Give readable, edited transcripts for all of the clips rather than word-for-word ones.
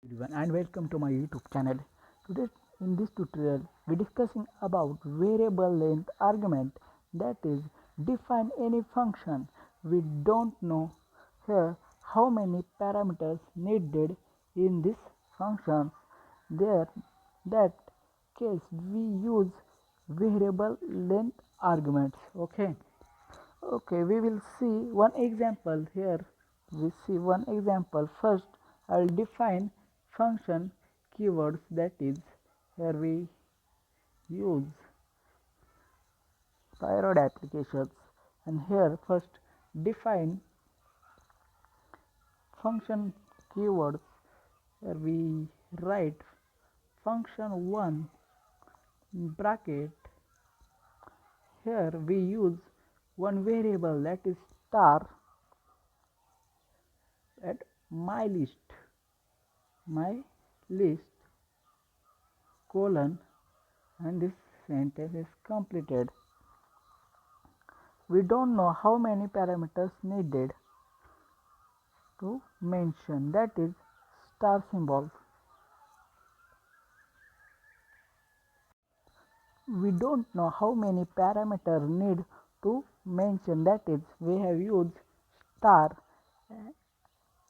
Everyone and welcome to my YouTube channel. Today in this tutorial we discussing about variable length argument, that is define any function we don't know here how many parameters needed in this function. There that case we use variable length arguments. Okay, we will see one example here. We see one example. First, I will define function keywords, that is, here we use thyroid applications, and here first define function keywords. Here we write function 1 in bracket. Here we use one variable, that is star, at my list colon, and this sentence is completed. We don't know how many parameters needed to mention, that is star symbol. We don't know how many parameters need to mention, that is we have used star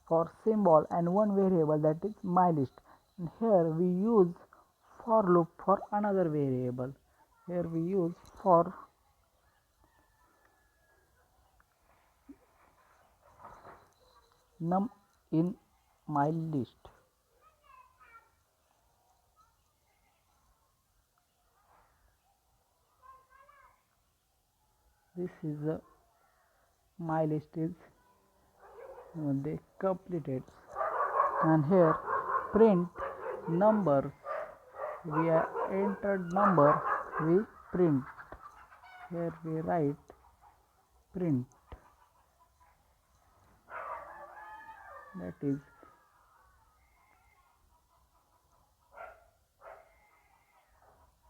for symbol and one variable, that is my list. And here we use for loop for another variable. Here we use for num in my list. This is my list is they completed, and here print numbers. We are entered number, we print. Here we write print, that is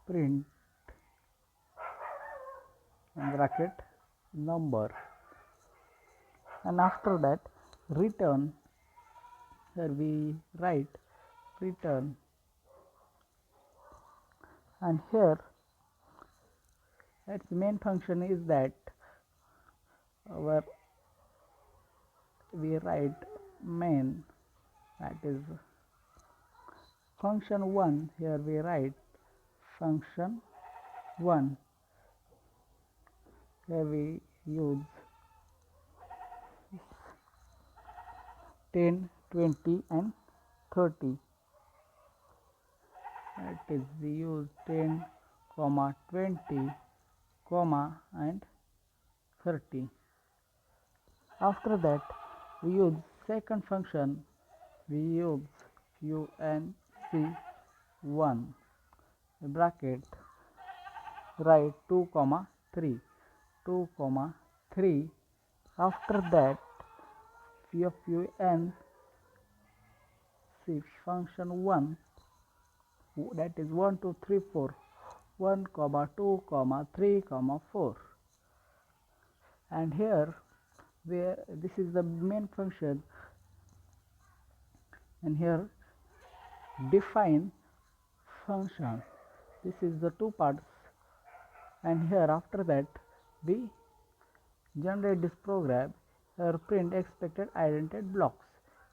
print and bracket number, and after that return. Here we write return, and here its main function is that our we write main, that is function 1. Here we write function 1. Here we use 10, 20 and 30. That is we use 10, 20, and 30. After that we use second function. We use func1 bracket write 2, 3. After that func function 1, that is 1, 2, 3, 4. 1, 2, 3, 4. And here where this is the main function, and here define function. This is the two parts, and here after that we generate this program. Here print expected indented blocks.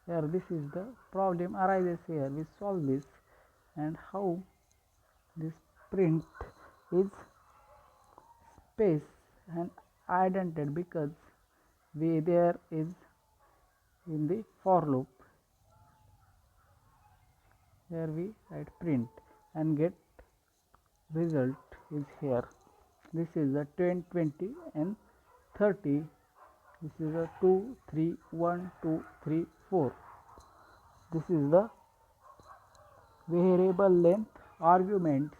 Here this is the problem arises. Here we solve this, and how this print is space and indented because we there is in the for loop. Here we write print and get result is here. This is the 10, 20 and 30. This is a 2, 3, 1, 2, 3, 4. This is the variable length arguments